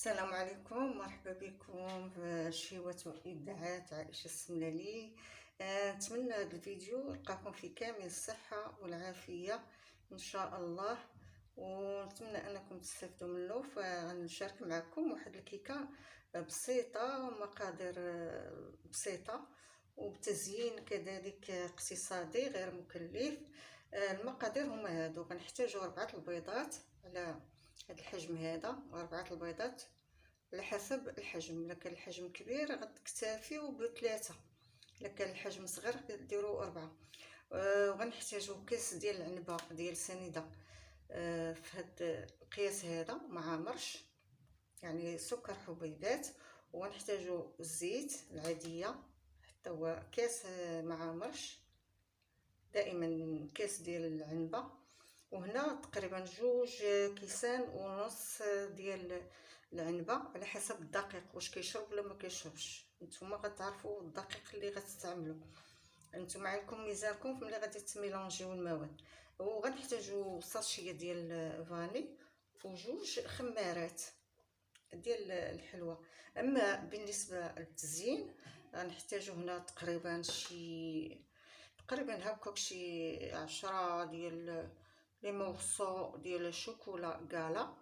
السلام عليكم، مرحبا بكم في شهوة وإبداعات عائشة السملالي. نتمنى هذا الفيديو يلقاكم في كامل الصحة والعافية إن شاء الله، ونتمنى أنكم تستفيدوا منه. فغنشارك معكم واحد الكيكة بسيطة ومقادير بسيطة وبتزيين كذلك اقتصادي غير مكلف. المقادير هما هادو: غنحتاجو 4 البيضات على هاد الحجم هذا، و4 البيضات على حسب الحجم. الا كان الحجم كبير غتكتفيو ب3، الا كان الحجم صغير ديروا 4. وغنحتاجو كاس ديال العنبه ديال سنيده في هاد القياس هذا، مع مرش يعني سكر حبيبات. ونحتاجو الزيت العاديه حتى هو كاس مع مرش، دائما كاس ديال العنبه. وهنا تقريبا 2.5 كيسان ديال العنبه على حسب الدقيق، واش كيشرب ولا ما كيشربش. نتوما غتعرفوا الدقيق اللي غتستعملوا، نتوما عليكم ميزانكم ملي غادي تميلونجيو المواد. وغنحتاجوا ساشيه ديال فاني و2 خمارات ديال الحلوى. اما بالنسبه للتزيين غنحتاجوا هنا تقريبا هكاك شي 10 ديال لي مورسو ديال الشوكولا كالا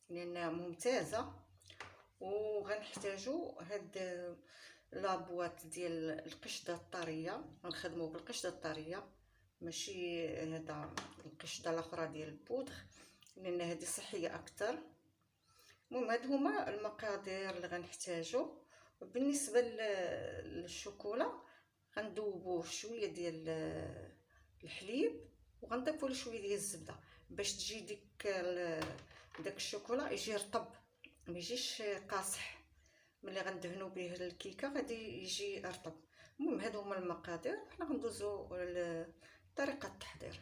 لانها ممتازه. وغنحتاجو هاد لابواط ديال القشده الطريه، غنخدمو بالقشده الطريه ماشي هذا القشده الاخرى ديال البودغ لان هذه صحيه اكثر. المهم هاد هما المقادير اللي غنحتاجو. بالنسبه للشوكولا غندوبوه شويه ديال الحليب وغنضيفوا له شويه ديال الزبده باش تجي داك الشوكولا يجي رطب، ما يجيش قاصح. ملي غندهنوا به الكيكه غادي يجي رطب. المهم هادو هما المقادير، حنا غندوزو لطريقه التحضير.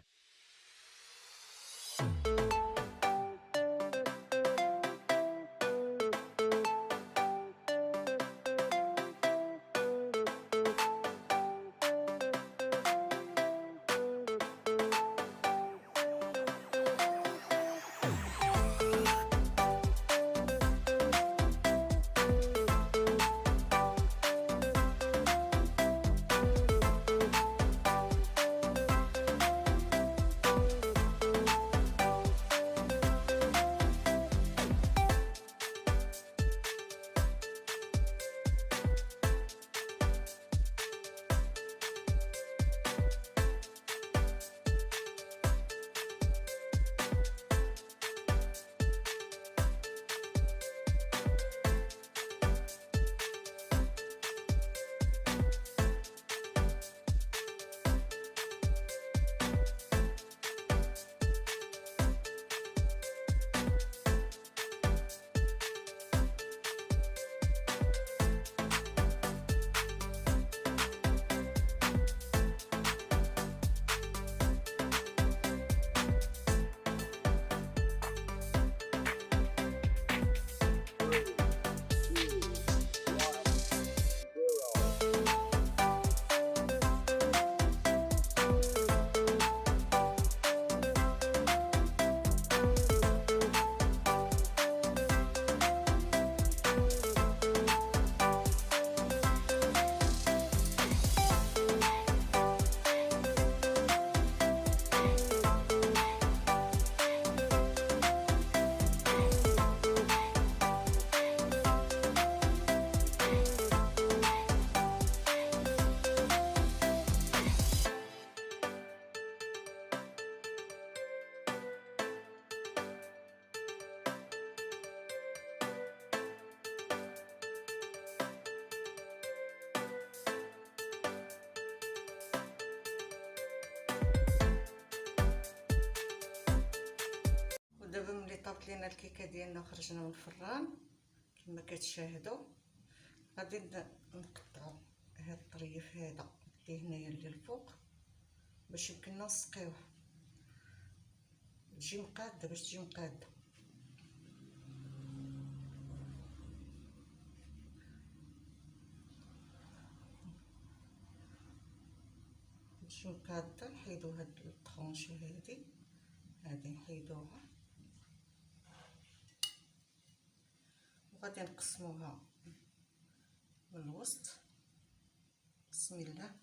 ودابا ملي طابت لينا الكيكه ديالنا وخرجنا من الفران كما كتشاهدوا، غادي نقطعوا هاد الطريف هذا اللي هنايا اللي الفوق باش يمكننا نسقيوه تجي مقاده، باش تجي مقاده. تجي مقاده. نحيدو هاد الطرونشي هادي نحيدوها. غادي نقسموها من الوسط. بسم الله.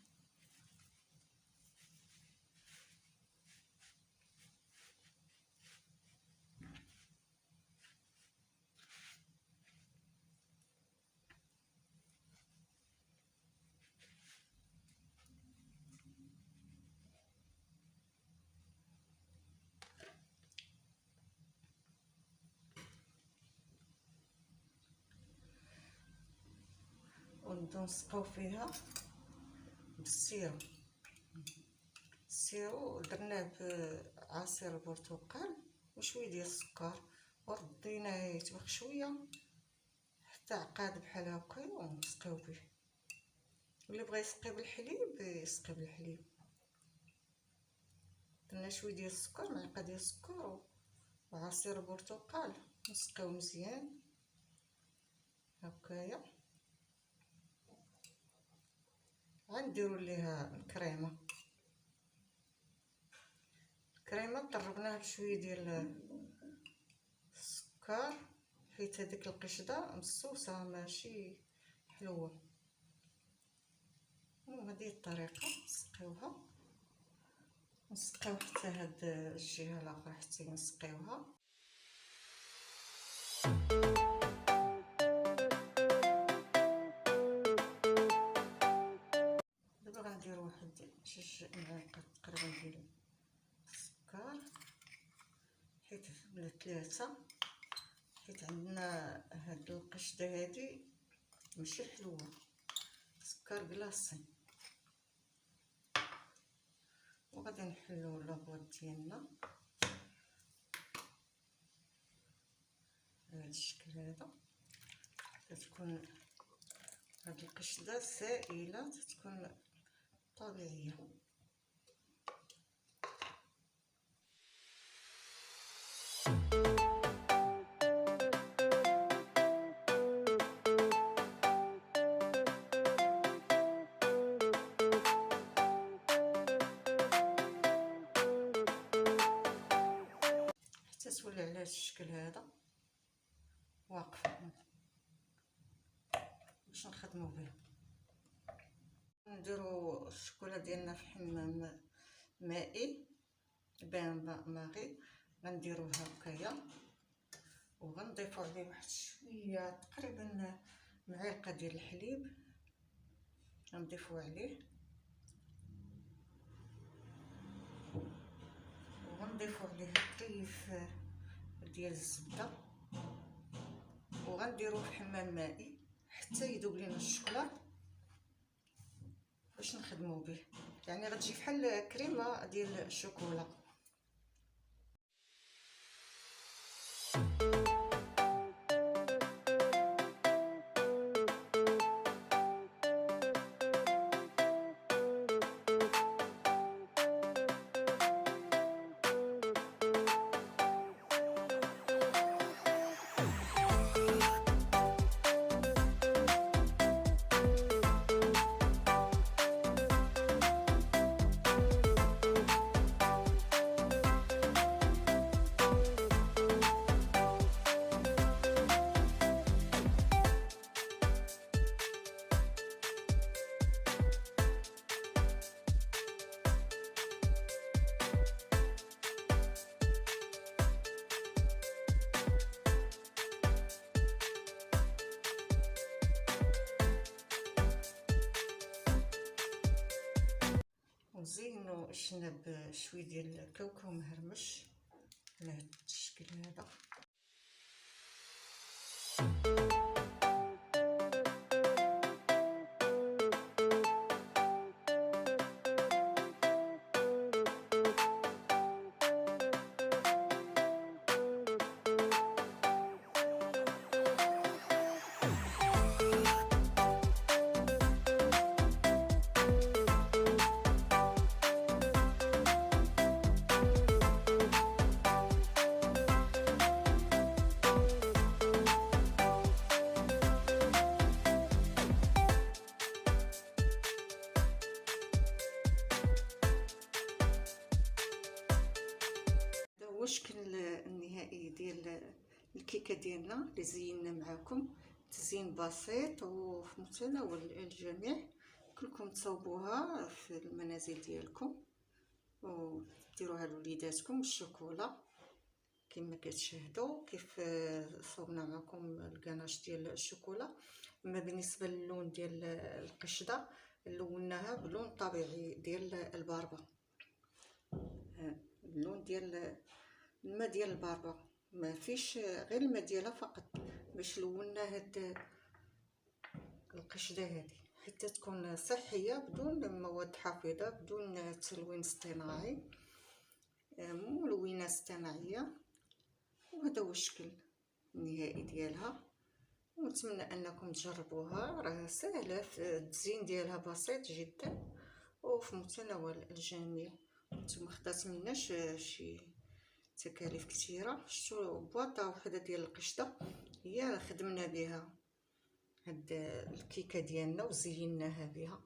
ونبداو نسقاو فيها بالسيرو. السيرو درناه بعصير البرتقال وشويه ديال السكر، ورديناه يطبخ شويه حتى عقاد بحال هكا ونسقيو به. واللي بغى يسقي بالحليب يسقي بالحليب. درنا شويه ديال السكر، معلقه ديال السكر وعصير البرتقال، نسقيو مزيان هكايا. غنديرو ليها الكريمه. الكريمه طربناها بشويه ديال السكر حيت هذيك القشده مصوصه ماشي حلوه. وهذه الطريقه نسقيوها، نسقيو حتى هاد الجهه الاخرى حتى نسقيوها. دابا غندير واحد 2 معالق تقريبا ديال السكر، حيت ولا 3، حيت عندنا هاد القشده هادي ماشي حلوه، سكر كلاصي. وغادي نحلو لابواط ديالنا بهذا الشكل هذا. تكون هاد القشده سائله، تكون طبيعيه. حتى تولي على هذا الشكل هذا واقفه باش نخدمو به. نديرو الشوكولا ديالنا في حمام مائي بان ماغي. غنديروه هكايا وغنضيفو عليه واحد شويه تقريبا معلقه ديال الحليب، غنضيفو عليه وغنضيفو عليه طيف ديال الزبده، وغنديروه في حمام مائي حتى يذوب لينا الشوكولا باش نخدمو به. يعني غتجي بحال كريمه ديال الشوكولا. وزينو الشنب بشويه ديال الكاوكاو مهرمش على هذا الشكل هذا. الشكل النهائي ديال الكيكه ديالنا اللي زينا معاكم، تزيين بسيط وفي متناول الجميع. كلكم تصاوبوها في المنازل ديالكم وديروها لوليداتكم بالشوكولا كما كتشاهدوا كيف صوبنا معكم الكناش ديال الشوكولا. اما بالنسبه للون ديال القشده لوناها بلون طبيعي ديال الباربه، اللون ديال الماء ديال الباربه، ما فيش غير الماء ديالها فقط باش لونا هاد القشده هذه حتى تكون صحيه بدون مواد حافظه بدون تلوين اصطناعي، ملونات اصطناعيه. وهذا هو الشكل النهائي ديالها. ونتمنى انكم تجربوها، راه سهله، التزيين ديالها بسيط جدا وفي متناول الجميع. نتوما خدات مناش شي تكاليف كثيره. شفتوا بواطه وحده ديال القشده هي خدمنا بها هاد الكيكه ديالنا وزيناها بها.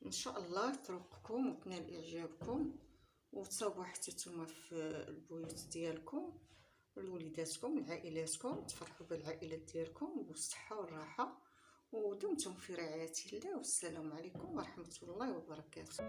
ان شاء الله تروقكم وتنال اعجابكم وتصاوبوا حتى نتوما في البيوت ديالكم ولوليداتكم لعائلاتكم، تفرحوا بالعائلات ديالكم بالصحه والراحه. ودمتم في رعايه الله، والسلام عليكم ورحمه الله وبركاته.